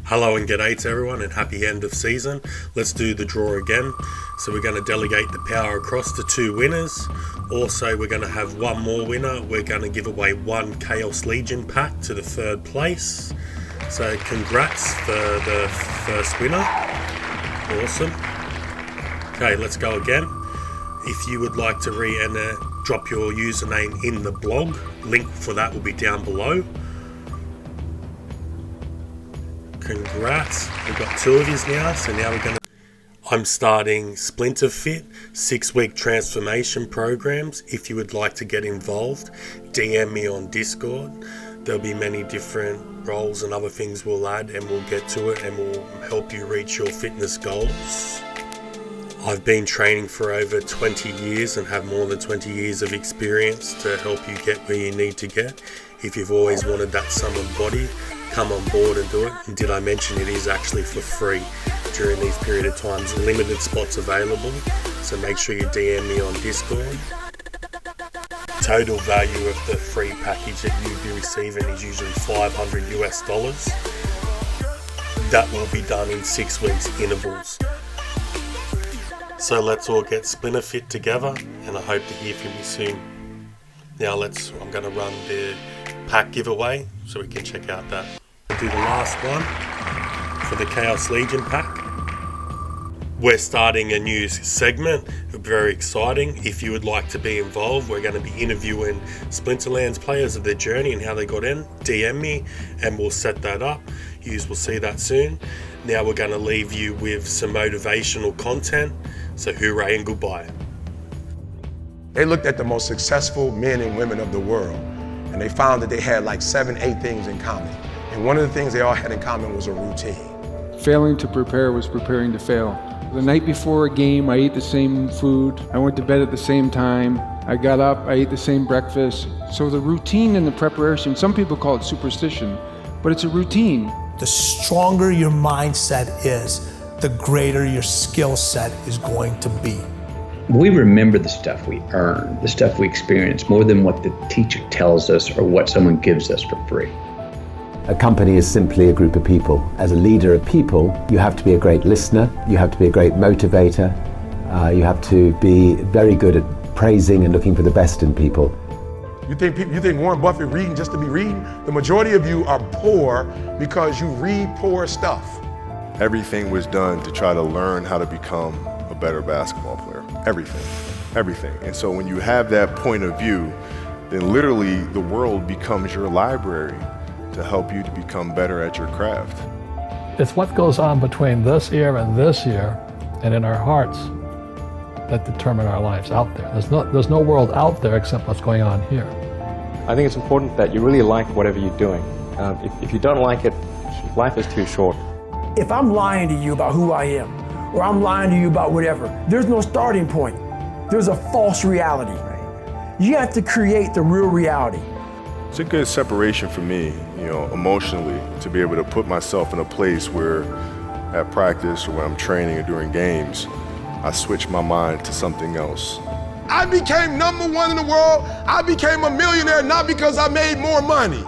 Hello and g'day to everyone and happy end of season. Let's do the draw again. So we're going to delegate the power across to 2 winners. Also we're going to have one more winner. We're going to give away 1 Chaos Legion pack to the 3rd place. So congrats for the first winner. Awesome. Okay, let's go again. If you would like to re-enter, drop your username in the blog. Link for that will be down below. Congrats, we've got 2 of yous now, so now I'm starting Splinter Fit 6-week transformation programs. If you would like to get involved, DM me on Discord. There'll be many different roles and other things we'll add, and we'll get to it and we'll help you reach your fitness goals. I've been training for over 20 years and have more than 20 years of experience to help you get where you need to get. If you've always wanted that summer body, come on board and do it. And did I mention it is actually for free during these period of times. Limited spots available, so make sure you DM me on Discord. Total value of the free package that you'll be receiving is usually $500 US. That will be done in 6 weeks intervals. So let's all get Splinter Fit together, and I hope to hear from you soon. Now I'm going to run the pack giveaway so we can check out that. I'll do the last one for the Chaos Legion pack. We're starting a new segment, very exciting. If you would like to be involved, we're going to be interviewing Splinterlands players of their journey and how they got in. DM me and we'll set that up. You will see that soon. Now we're going to leave you with some motivational content. So hooray and goodbye. They looked at the most successful men and women of the world, and they found that they had like 7, 8 things in common. And one of the things they all had in common was a routine. Failing to prepare was preparing to fail. The night before a game, I ate the same food. I went to bed at the same time. I got up, I ate the same breakfast. So the routine and the preparation, some people call it superstition, but it's a routine. The stronger your mindset is, the greater your skill set is going to be. We remember the stuff we earn, the stuff we experience, more than what the teacher tells us or what someone gives us for free. A company is simply a group of people. As a leader of people, you have to be a great listener, you have to be a great motivator, you have to be very good at praising and looking for the best in people. You think Warren Buffett reading just to be reading? The majority of you are poor because you read poor stuff. Everything was done to try to learn how to become a better basketball player. Everything. And so when you have that point of view, then literally the world becomes your library to help you to become better at your craft. It's what goes on between this year and this year and in our hearts that determine our lives out there. There's no world out there except what's going on here. I think it's important that you really like whatever you're doing. If you don't like it, life is too short. If I'm lying to you about who I am, or I'm lying to you about whatever, there's no starting point. There's a false reality. You have to create the real reality. It's a good separation for me, emotionally, to be able to put myself in a place where at practice or when I'm training or during games, I switch my mind to something else. I became #1 in the world. I became a millionaire not because I made more money.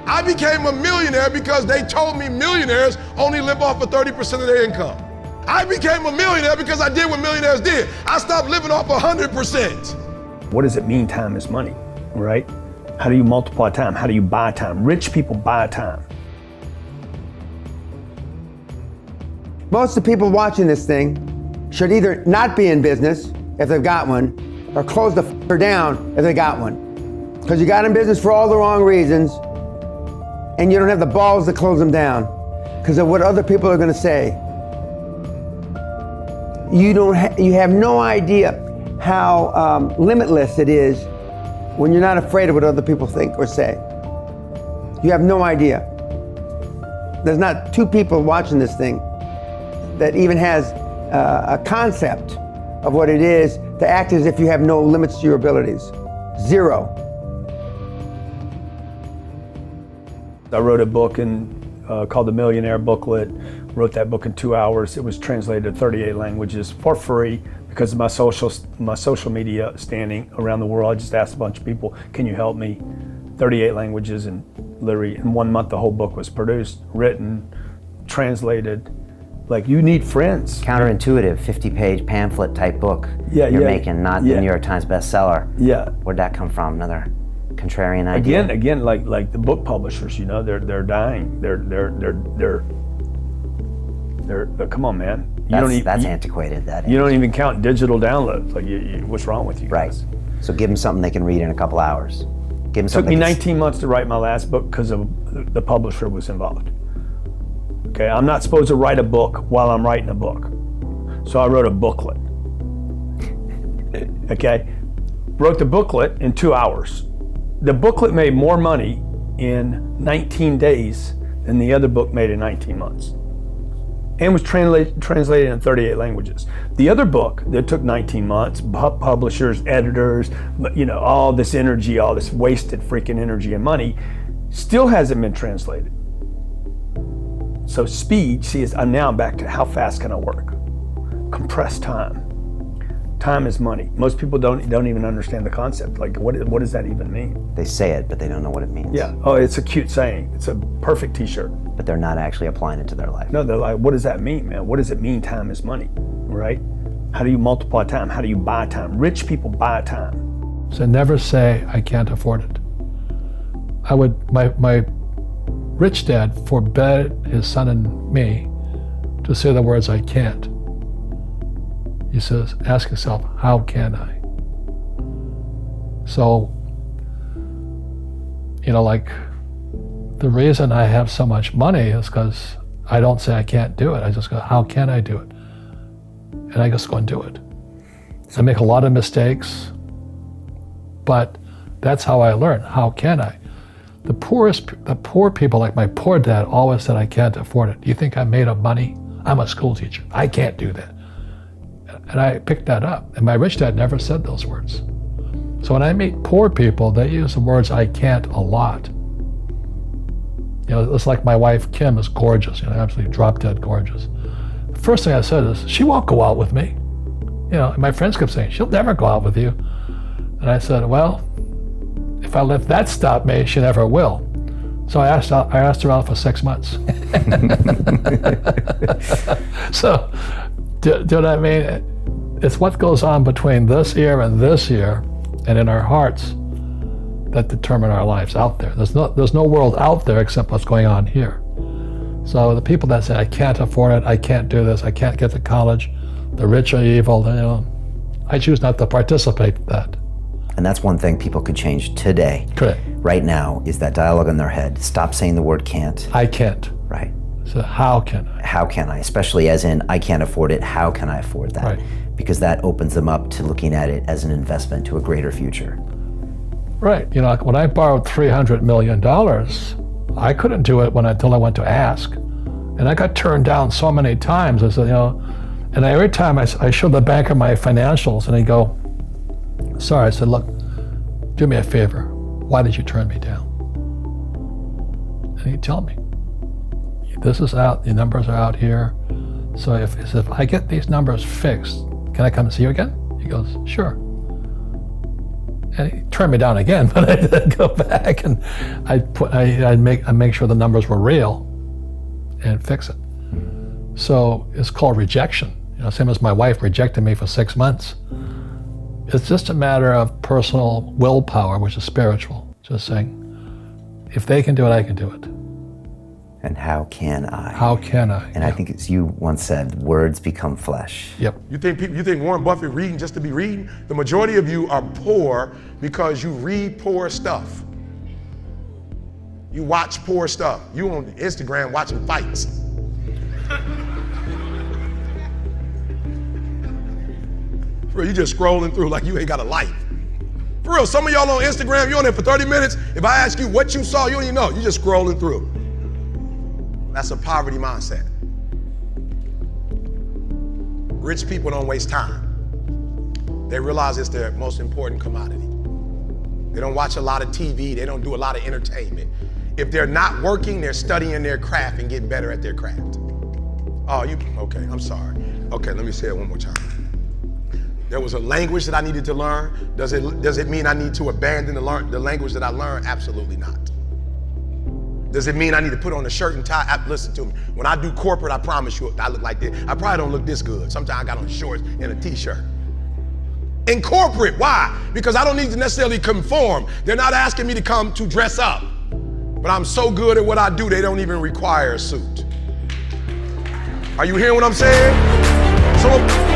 I became a millionaire because they told me millionaires only live off of 30% of their income. I became a millionaire because I did what millionaires did. I stopped living off 100%. What does it mean time is money, right? How do you multiply time? How do you buy time? Rich people buy time. Most of the people watching this thing should either not be in business if they've got one, or close the f***er down if they got one. Because you got in business for all the wrong reasons, and you don't have the balls to close them down because of what other people are going to say. You have no idea how limitless it is when you're not afraid of what other people think or say. You have no idea. There's not 2 people watching this thing that even has a concept of what it is to act as if you have no limits to your abilities. 0. I wrote a book called the Millionaire booklet. Wrote that book in 2 hours. It was translated to 38 languages for free because of my social media standing around the world. I just asked a bunch of people, can you help me? 38 languages, and literally in 1 month the whole book was produced, written, translated. Like, you need friends. Counterintuitive, 50-page pamphlet type book you're making, not the New York Times bestseller. Yeah. Where'd that come from? Another contrarian idea? Again, like the book publishers, you know, they're dying. They're come on, man. That's antiquated. You don't even count digital downloads. Like, what's wrong with you guys? Right. So give them something they can read in a couple hours. Give them It took me 19 months to write my last book because of the publisher was involved. Okay, I'm not supposed to write a book while I'm writing a book. So I wrote a booklet. Okay, wrote the booklet in 2 hours. The booklet made more money in 19 days than the other book made in 19 months. And was translated in 38 languages. The other book that took 19 months, publishers, editors, you know, all this energy, all this wasted freaking energy and money, still hasn't been translated. So speed, now I'm back to how fast can I work? Compressed time. Time is money. Most people don't even understand the concept. Like, what does that even mean? They say it, but they don't know what it means. Yeah. Oh, it's a cute saying. It's a perfect T-shirt. But they're not actually applying it to their life. No, they're like, what does that mean, man? What does it mean time is money, right? How do you multiply time? How do you buy time? Rich people buy time. So never say, I can't afford it. My rich dad forbade his son and me to say the words, I can't. He says, ask yourself, how can I? So, you know, like, the reason I have so much money is because I don't say I can't do it. I just go, how can I do it? And I just go and do it. I make a lot of mistakes, but that's how I learn. How can I? The poor people, like my poor dad, always said, I can't afford it. Do you think I'm made of money? I'm a school teacher. I can't do that. And I picked that up. And my rich dad never said those words. So when I meet poor people, they use the words I can't a lot. You know, it's like my wife, Kim, is gorgeous, you know, absolutely drop dead gorgeous. The first thing I said is, she won't go out with me. You know, and my friends kept saying, she'll never go out with you. And I said, well, if I let that stop me, she never will. So I asked her out for 6 months. So, do you know what I mean? It's what goes on between this year and this year, and in our hearts, that determine our lives out there. There's no world out there except what's going on here. So the people that say, I can't afford it, I can't do this, I can't get to college, the rich are evil, you know, I choose not to participate in that. And that's one thing people could change today. Correct. Right now is that dialogue in their head. Stop saying the word can't. I can't. Right. So how can I? How can I? Especially as in, I can't afford it, how can I afford that? Right. Because that opens them up to looking at it as an investment to a greater future. Right. You know, when I borrowed $300 million, I couldn't do it until I went to ask. And I got turned down so many times. I said, you know, and every time I showed the banker my financials, and he'd go, sorry. I said, look, do me a favor. Why did you turn me down? And he'd tell me, this is out, the numbers are out here. So if I get these numbers fixed, can I come and see you again? He goes, sure. And he turned me down again, but I did go back and I'd make sure the numbers were real and fix it. So it's called rejection. You know, same as my wife rejected me for 6 months. It's just a matter of personal willpower, which is spiritual. Just saying, if they can do it, I can do it. And how can I? How can I? And I think as you once said, words become flesh. Yep. You think Warren Buffett reading just to be reading? The majority of you are poor because you read poor stuff. You watch poor stuff. You on Instagram watching fights. For real, you just scrolling through like you ain't got a life. For real, some of y'all on Instagram, you on there for 30 minutes. If I ask you what you saw, you don't even know. You just scrolling through. That's a poverty mindset. Rich people don't waste time. They realize it's their most important commodity. They don't watch a lot of TV. They don't do a lot of entertainment. If they're not working, they're studying their craft and getting better at their craft. Oh, okay, I'm sorry. Okay, let me say it one more time. There was a language that I needed to learn. Does it mean I need to abandon the language that I learned? Absolutely not. Does it mean I need to put on a shirt and tie? Listen to me. When I do corporate, I promise you, I look like this. I probably don't look this good. Sometimes I got on shorts and a t-shirt. In corporate, why? Because I don't need to necessarily conform. They're not asking me to come to dress up. But I'm so good at what I do, they don't even require a suit. Are you hearing what I'm saying? So